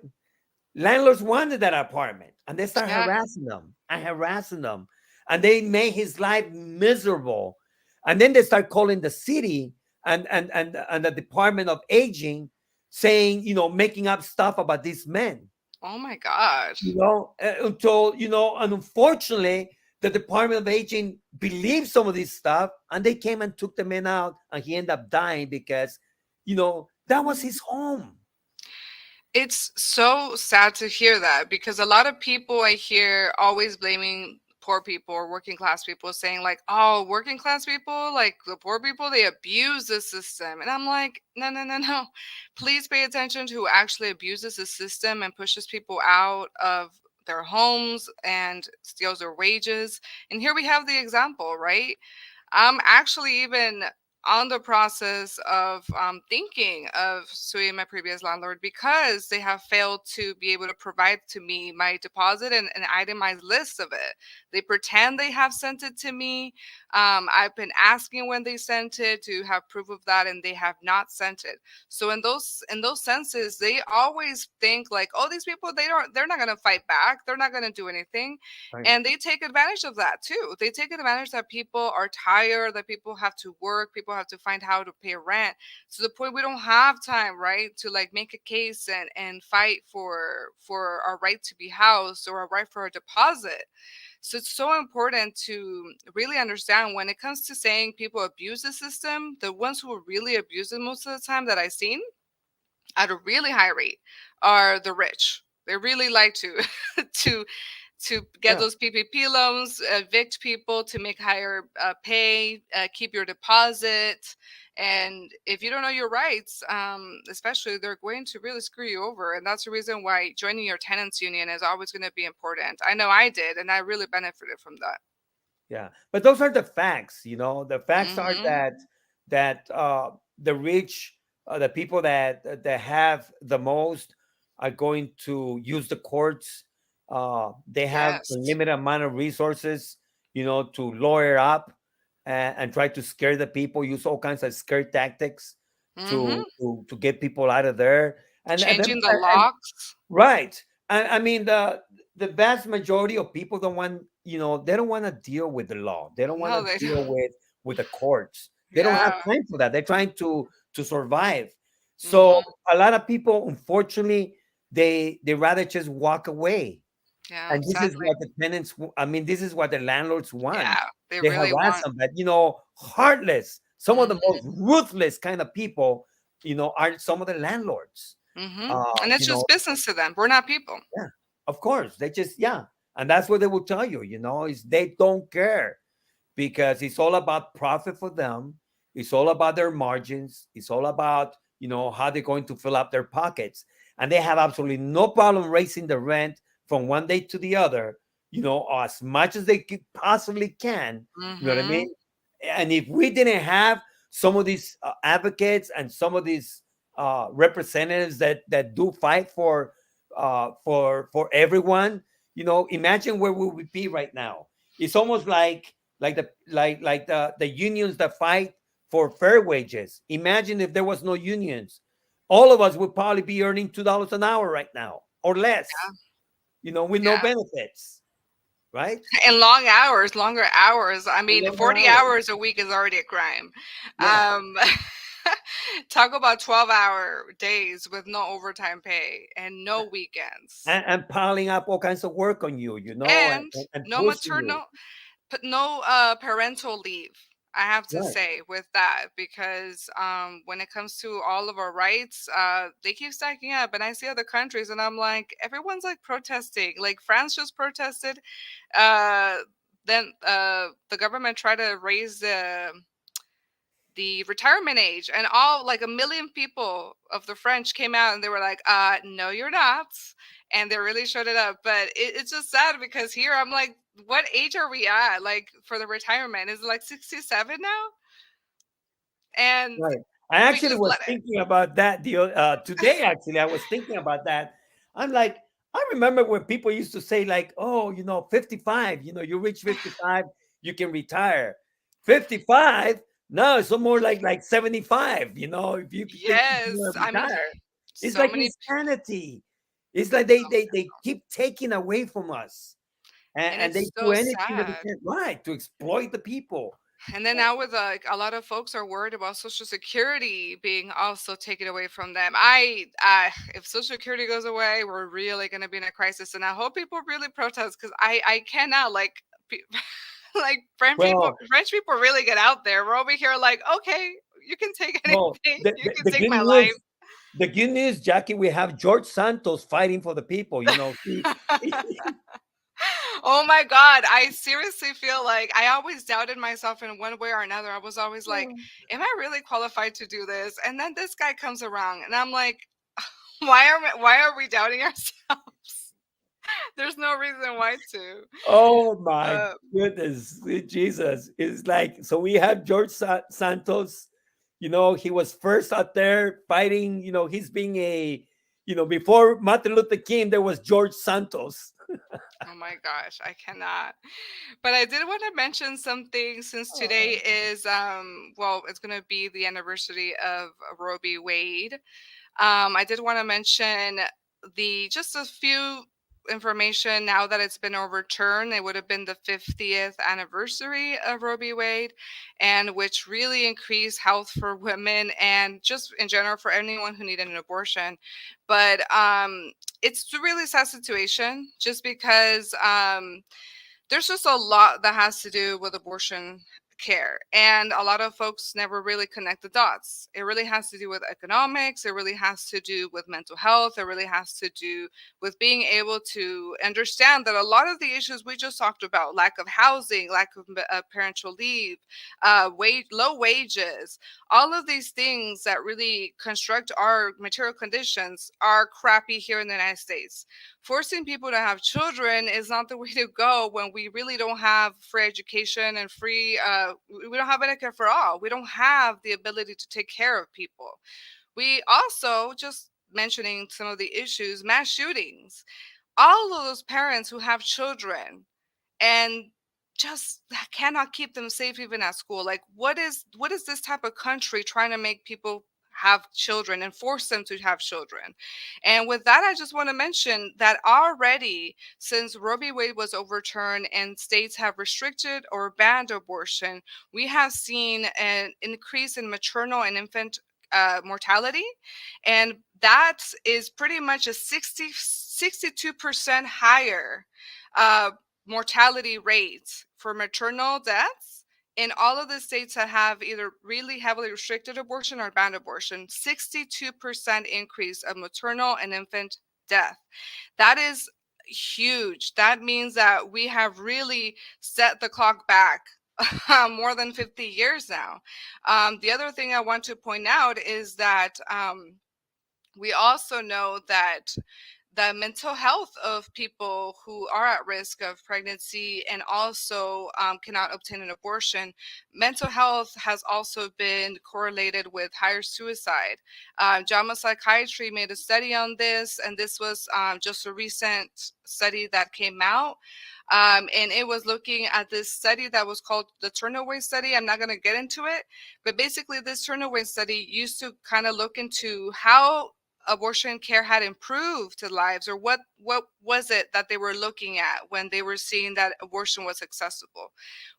Landlords wanted that apartment and they start Yeah. harassing them and harassing them. And they made his life miserable. And then they start calling the city and the Department of Aging, saying, making up stuff about these men, Oh my God. and unfortunately, the Department of Aging believed some of this stuff and they came and took the man out and he ended up dying because, that was his home. It's so sad to hear that because a lot of people I hear always blaming poor people or working class people, saying like, "Oh, working class people, like the poor people, they abuse the system." And I'm like, "No, no, no, no. Please pay attention to who actually abuses the system and pushes people out of their homes and steals their wages." And here we have the example, right? I'm actually even on the process of thinking of suing my previous landlord because they have failed to be able to provide to me my deposit and an itemized list of it. They pretend they have sent it to me. I've been asking when they sent it to have proof of that, and they have not sent it. So in those senses, they always think like, oh, these people, they're not gonna fight back. They're not gonna do anything, Right. and they take advantage of that too. They take advantage that people are tired, that people have to work, people have to find how to pay rent, to the point we don't have time, right, to like make a case and fight for our right to be housed or our right for a deposit. So it's so important to really understand when it comes to saying people abuse the system. The ones who really abuse it most of the time that I've seen at a really high rate are the rich. They really like to to get Yeah. those PPP loans, evict people to make higher pay, keep your deposit. And if you don't know your rights, especially, they're going to really screw you over. And that's the reason why joining your tenants union is always going to be important. I know I did, and I really benefited from that. Yeah, but those are the facts. The facts are Mm-hmm. that the rich, the people that have the most, are going to use the courts. They have a Yes. limited amount of resources, to lawyer up and try to scare the people. Use all kinds of scare tactics to Mm-hmm. to get people out of there. Changing the locks. Right. I mean, the vast majority of people don't want, they don't want to deal with the law. They don't want No, to they deal don't. with the courts. They don't have Yeah. time for that. They're trying to survive. So Mm-hmm. a lot of people, unfortunately, they rather just walk away. Yeah. And this is Sadly. what the tenants, I mean, this is what the landlords want. Yeah. They They really harass want. them, but heartless. Some of the Mm-hmm. most ruthless kind of people, are some of the landlords. Mm-hmm. Uh, And it's you know, just business to them. We're not people. yeah, of course. Yeah. And that's what they will tell you, is they don't care because it's all about profit for them. It's all about their margins. It's all about, how they're going to fill up their pockets. And they have absolutely no problem raising the rent from one day to the other, as much as they possibly can. You know what I Mm-hmm. mean? And if we didn't have some of these advocates and some of these representatives that do fight for everyone, imagine where we would be right now. It's almost like the unions that fight for fair wages. Imagine if there was no unions, all of us would probably be earning $2 an hour right now or less. With no Yeah. benefits, right? And long hours, longer hours. I And mean, longer 40 hours. hours a week is already a crime. Yeah, Um, talk about 12-hour days with no overtime pay and no weekends. and piling up all kinds of work on you, and, And and no pushing you. maternal, but no parental leave. I have to Right. say with that because when it comes to all of our rights, they keep stacking up, and I see other countries, and I'm like, everyone's like protesting. Like France just protested. Uh, then the government tried to raise the retirement age, and all like a million people of the French came out and they were like, no, you're not. And they really showed it up. But it's just sad because here I'm like, what age are we at? Like for the retirement? Is it like 67 now? And Right. I we actually just was let it. thinking about that today. Actually, I was thinking about that. I'm like, I remember when people used to say, like, oh, 55, you reach 55, you can retire. 55, no, it's more like 75, if you think you Yes. want to I mean, retire. It's so like many. insanity. It's like they keep taking away from us, and, And and they it's do so anything that they sad. can, right, to exploit the people. And then now with like a lot of folks are worried about Social Security being also taken away from them. If Social Security goes away, we're really going to be in a crisis. And I hope people really protest because I cannot like Well, French people really get out there. We're over here like, okay, you can take well, anything, the, you the, can the take good my life. news The good news, Jackie, we have George Santos fighting for the people. Oh my God. I seriously feel like I always doubted myself in one way or another. I was always like, am I really qualified to do this? And then this guy comes around and I'm like, why are we doubting ourselves? There's no reason why to. Oh my Uh, goodness, Jesus! It's like, so we have George Santos. He was first out there fighting. He's being before Martin Luther King, there was George Santos. oh my gosh, I cannot. But I did want to mention something since Oh, today is well, it's gonna be the anniversary of Roe v. Wade. I did want to mention the just a few information now that it's been overturned. It would have been the 50th anniversary of Roe v. Wade, and which really increased health for women and just in general for anyone who needed an abortion. But it's a really sad situation just because there's just a lot that has to do with abortion care, and a lot of folks never really connect the dots. It really has to do with economics, it really has to do with mental health, it really has to do with being able to understand that a lot of the issues we just talked about, lack of housing, lack of parental leave, low wages, all of these things that really construct our material conditions are crappy here in the United States. Forcing people to have children is not the way to go when we really don't have free education and free we don't have Medicare for all. We don't have the ability to take care of people. We also just mentioning some of the issues, mass shootings, all of those parents who have children and just cannot keep them safe even at school. Like what is this type of country trying to make people have children and force them to have children? And with that, I just want to mention that already since Roe v. Wade was overturned and states have restricted or banned abortion, we have seen an increase in maternal and infant mortality, and that is pretty much a 62% higher uh, mortality rates for maternal deaths in all of the states that have either really heavily restricted abortion or banned abortion. 62% increase of maternal and infant death. That is huge. That means that we have really set the clock back more than 50 years now. The other thing I want to point out is that we also know that the mental health of people who are at risk of pregnancy and also cannot obtain an abortion. Mental health has also been correlated with higher suicide. JAMA Psychiatry made a study on this, and this was just a recent study that came out. And it was looking at this study that was called the Turnaway Study. I'm not going to get into it, but basically, this Turnaway Study used to kind of look into how abortion care had improved to lives, or what was it that they were looking at when they were seeing that abortion was accessible.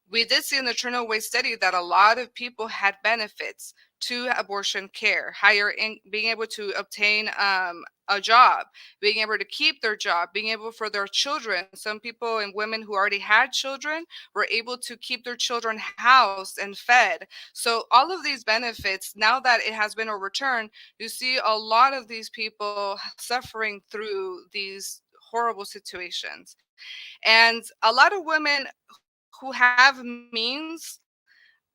We did see in the Turnaway study that a lot of people had benefits to abortion care, higher in being able to obtain a job, being able to keep their job, being able for their children. Some people and women who already had children were able to keep their children housed and fed. So all of these benefits, now that it has been overturned, you see a lot of these people suffering through these horrible situations. And a lot of women who have means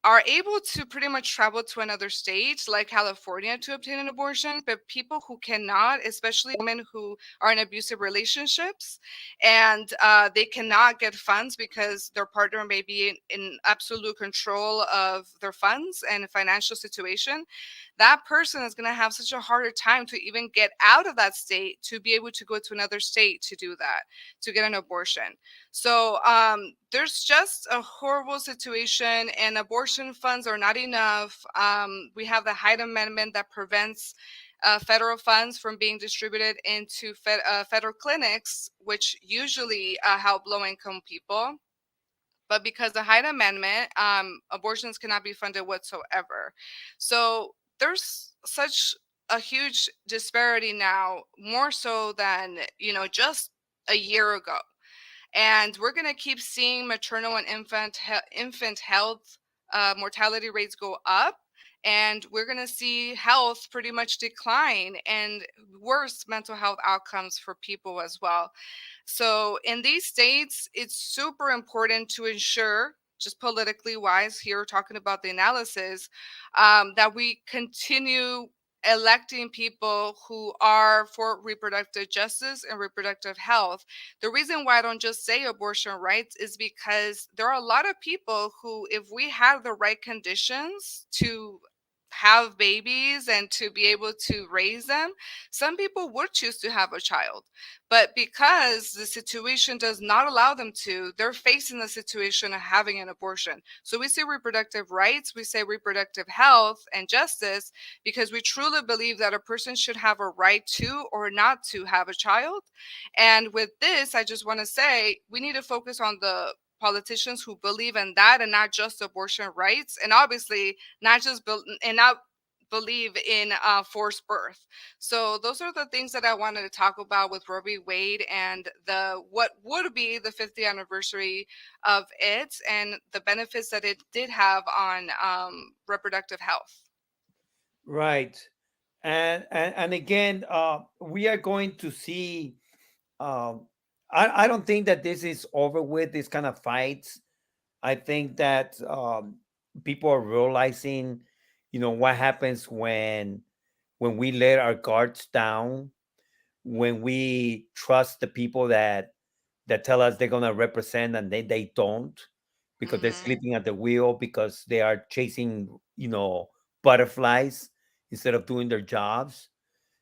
are able to pretty much travel to another state like California to obtain an abortion, but people who cannot, especially women who are in abusive relationships and they cannot get funds because their partner may be in absolute control of their funds and financial situation, that person is going to have such a harder time to even get out of that state to be able to go to another state to do that, to get an abortion. So there's just a horrible situation, and abortion funds are not enough. We have the Hyde Amendment that prevents federal funds from being distributed into federal clinics, which usually help low income people. But because the Hyde Amendment, abortions cannot be funded whatsoever. So there's such a huge disparity now, more so than just a year ago. And we're going to keep seeing maternal and infant health mortality rates go up, and we're going to see health pretty much decline and worse mental health outcomes for people as well. So in these states, it's super important to ensure, just politically wise, here talking about the analysis, that we continue electing people who are for reproductive justice and reproductive health. The reason why I don't just say abortion rights is because there are a lot of people who, if we had the right conditions to have babies and to be able to raise them, some people would choose to have a child. But because the situation does not allow them to, they're facing the situation of having an abortion. So we say reproductive rights, we say reproductive health and justice, because we truly believe that a person should have a right to or not to have a child. And with this, I just want to say we need to focus on the politicians who believe in that and not just abortion rights, and obviously not just and not believe in forced birth. So those are the things that I wanted to talk about with Roe v. Wade and the what would be the 50th anniversary of it and the benefits that it did have on reproductive health. Right. And again, we are going to see. Um, I don't think that this is over with. This kind of fights. I think that people are realizing, what happens when we let our guards down, when we trust the people that tell us they're gonna represent and they don't, because they're Hmm. sleeping at the wheel, because they are chasing, butterflies instead of doing their jobs.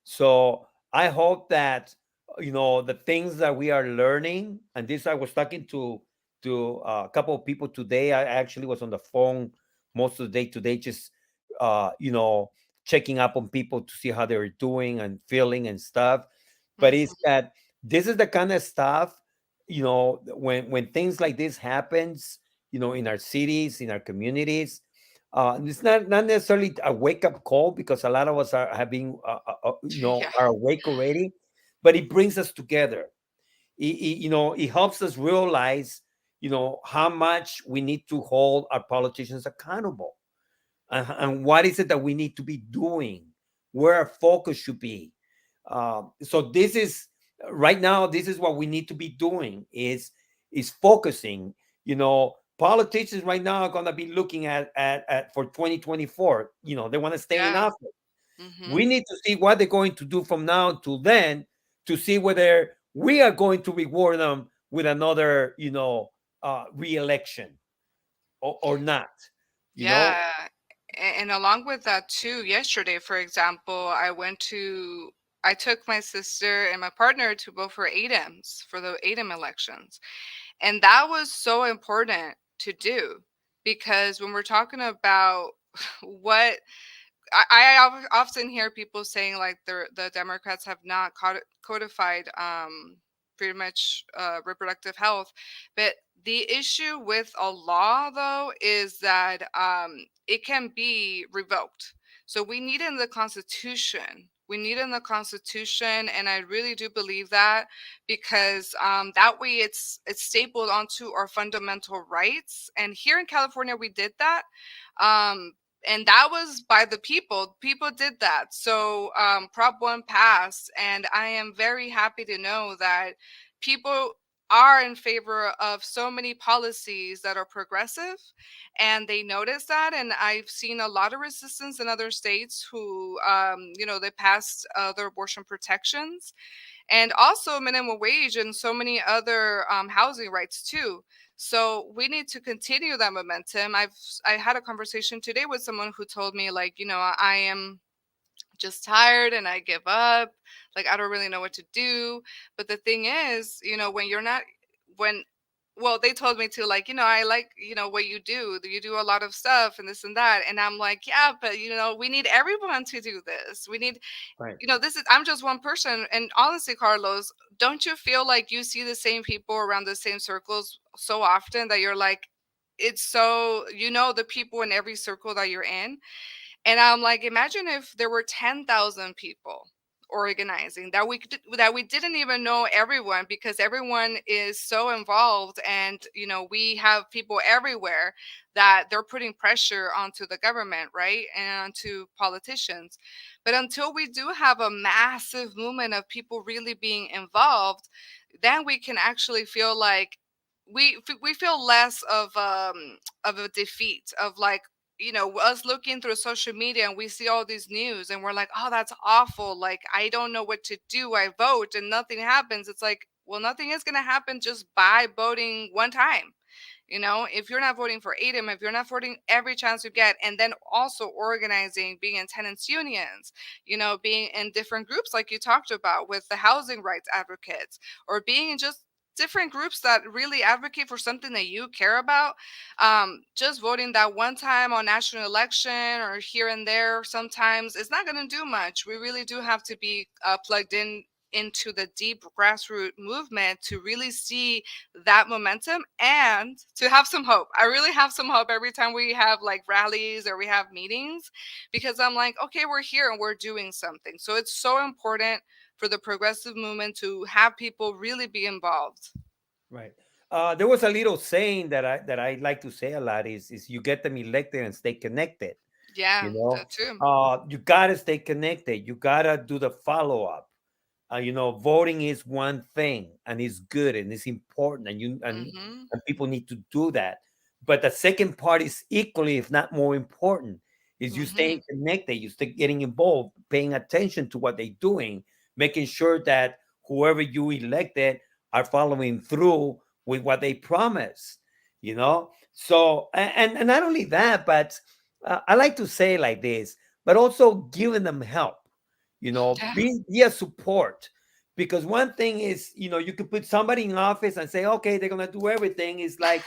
So I hope that the things that we are learning, and this I was talking to a couple of people today. I actually was on the phone most of the day today, just uh, you know checking up on people to see how they were doing and feeling and stuff. But it's Hmm. that this is the kind of stuff, when things like this happens, in our cities, in our communities. It's not necessarily a wake up call, because a lot of us have been Yeah. are awake already, but it brings us together. It helps us realize how much we need to hold our politicians accountable, and what is it that we need to be doing, where our focus should be. So this is right now. This is what we need to be doing: is focusing. Politicians right now are going to be looking at for 2024. They want to stay in Yeah. office. Hmm. We need to see what they're going to do from now until then, to see whether we are going to reward them with another, re-election, or not. You know, Yeah. And along with that too, yesterday, for example, I took my sister and my partner to vote for ADEMs for the ADEM elections. And that was so important to do because when we're talking about what I often hear people saying like the Democrats have not codified pretty much reproductive health, but the issue with a law though is that it can be revoked. So we need it in the Constitution. We need it in the Constitution, and I really do believe that because that way it's stapled onto our fundamental rights. And here in California, we did that. Um, and that was by the people. People did that. So Prop 1 passed, and I am very happy to know that people are in favor of so many policies that are progressive, and they notice that. And I've seen a lot of resistance in other states who, they passed other abortion protections and also minimum wage and so many other housing rights too. So we need to continue that momentum. I had a conversation today with someone who told me like, I am just tired and I give up. Like I don't really know what to do. But the thing is, when you're not when well, they told me to like, I like, what you do. You do a lot of stuff and this and that. And I'm like, yeah, but we need everyone to do this. We need right, I'm just one person. And honestly, Carlos, don't you feel like you see the same people around the same circles so often that you're like, it's so, the people in every circle that you're in? And I'm like, imagine if there were 10,000 people organizing that we didn't even know everyone because everyone is so involved, and we have people everywhere that they're putting pressure onto the government, right, and onto politicians. But until we do have a massive movement of people really being involved, then we can actually feel like we feel less of a defeat of like, us looking through social media and we see all these news and we're like, oh, that's awful. Like, I don't know what to do. I vote and nothing happens. It's like, well, nothing is going to happen just by voting one time. If you're not voting for ADEM, if you're not voting every chance you get, and then also organizing, being in tenants unions, being in different groups like you talked about with the housing rights advocates, or being in just different groups that really advocate for something that you care about, just voting that one time on national election or here and there sometimes it's not going to do much. We really do have to be plugged in into the deep grassroots movement to really see that momentum and to have some hope. I really have some hope every time we have like rallies or we have meetings because I'm like, okay, we're here and we're doing something. So it's so important for the progressive movement to have people really be involved. right. There was a little saying that I like to say a lot is you get them elected and stay connected. Yeah, You know, that too. you gotta stay connected. You gotta do the follow up. Voting is one thing and it's good and it's important, and Hmm. people need to do that. But the second part is equally, if not more important, is you Hmm. staying connected, you stay getting involved, paying attention to what they're doing, making sure that whoever you elected are following through with what they promise. So and not only that, but I like to say like this, but also giving them help, Yeah. be a support. Because one thing is, you could put somebody in office and say, okay, they're gonna do everything. It's like,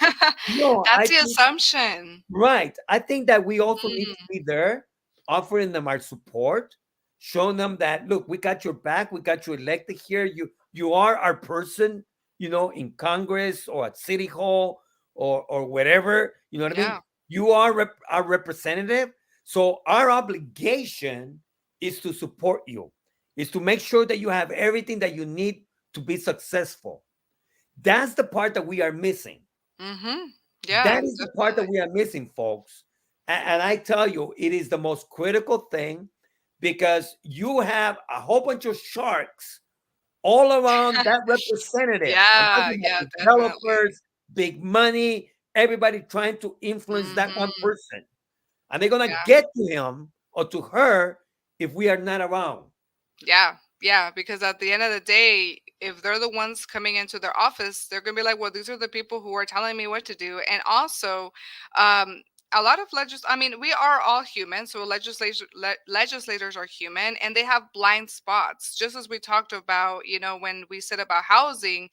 no, I That's the think, assumption. right. I think that we also need to Mm, be there, offering them our support, showing them that, look, we got your back, we got you elected here. You are our person, in Congress or at City Hall or whatever. You know what I mean? yeah. You are our representative. So our obligation is to support you, is to make sure that you have everything that you need to be successful. That's the part that we are missing. Hmm. Yeah, That is the part that definitely. we are missing, folks. And I tell you, it is the most critical thing, because you have a whole bunch of sharks all around that representative. I'm Yeah, talking yeah, about definitely. developers, big money, everybody trying to influence that one Hmm. person. And they're going to Yeah, get to him or to her if we are not around. yeah. Yeah, because at the end of the day, if they're the ones coming into their office, they're gonna be like, "Well, these are the people who are telling me what to do." And also, um, a lot of I mean, we are all human, so legislators are human, and they have blind spots. Just as we talked about, when we said about housing,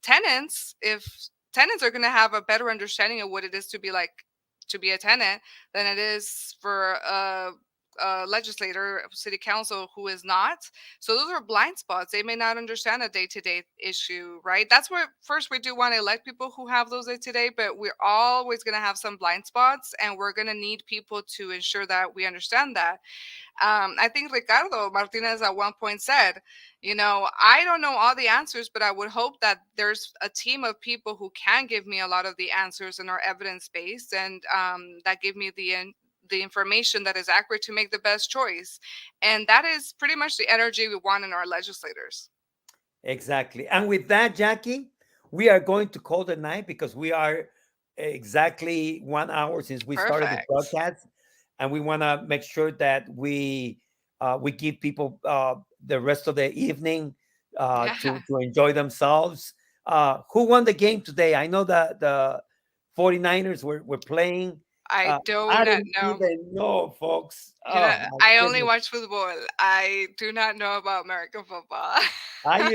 tenants, if tenants are gonna have a better understanding of what it is to be like to be a tenant than it is for a legislator, city council who is not. So those are blind spots. They may not understand a day to day issue, right? That's where first we do want to elect people who have those day to day, but we're always going to have some blind spots, and we're going to need people to ensure that we understand that. I think Ricardo Martinez at one point said, I don't know all the answers, but I would hope that there's a team of people who can give me a lot of the answers and are evidence based, and that give me the information that is accurate to make the best choice. And that is pretty much the energy we want in our legislators. Exactly. And with that, Jackie, we are going to call the night because we are exactly 1 hour since we started the Perfect. broadcast, and we want to make sure that we give people the rest of the evening Yeah. to enjoy themselves. Who won the game today? I know that the 49ers were playing. I Uh, do I not didn't know. even know, folks. You know, Oh my I only goodness. watch football. I do not know about American football. I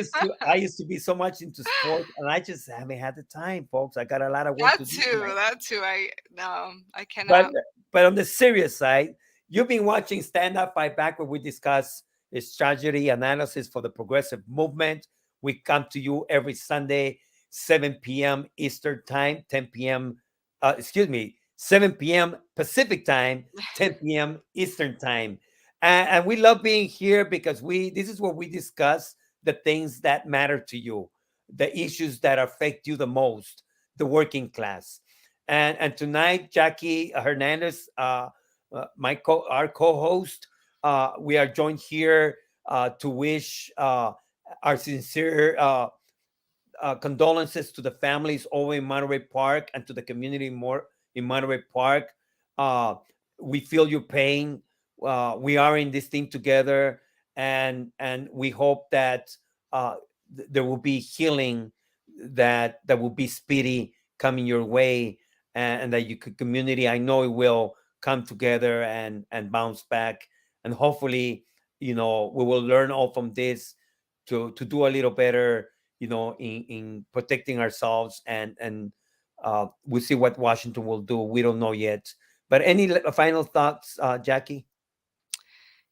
used to be so much into sports, and I just haven't had the time, folks. I got a lot of work That to do too. tonight. That too. I no, I But cannot. but on the serious side, you've been watching Stand Up Fight Back, where we discuss the strategy analysis for the progressive movement. We come to you every Sunday, 7 p.m. Eastern Time, 10 p.m. Excuse me, 7 p.m. Pacific Time, 10 p.m. Eastern Time. And we love being here because we this is where we discuss the things that matter to you, the issues that affect you the most, the working class. And tonight, Jackie Hernandez, our co-host, we are joined here to wish our sincere condolences to the families over in Monterey Park and to the community more in Monterey Park. Uh, we feel your pain. We are in this thing together, and we hope that there will be healing, that will be speedy coming your way, and that you could community. I know it will come together and bounce back, and hopefully, we will learn all from this to do a little better, in protecting ourselves, and we'll see what Washington will do. We don't know yet. But any final thoughts, Jackie?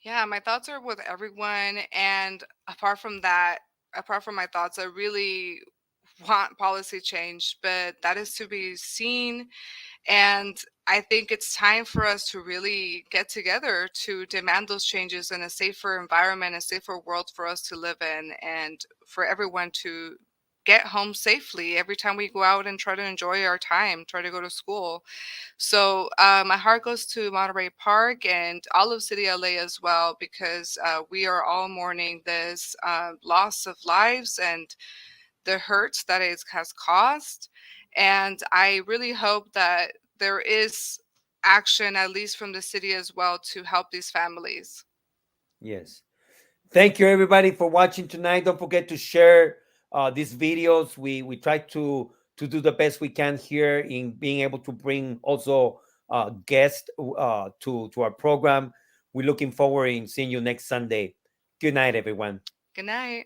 Yeah, my thoughts are with everyone. And apart from my thoughts, I really want policy change, but that is to be seen. And I think it's time for us to really get together to demand those changes in a safer environment, a safer world for us to live in, and for everyone to get home safely every time we go out and try to enjoy our time, try to go to school. So my heart goes to Monterey Park and all of City LA as well, because we are all mourning this loss of lives and the hurts that it has caused. And I really hope that there is action, at least from the city as well, to help these families. Yes. Thank you, everybody, for watching tonight. Don't forget to share these videos. We try to do the best we can here in being able to bring also guests to our program. We're looking forward in seeing you next Sunday. Good night, everyone. Good night.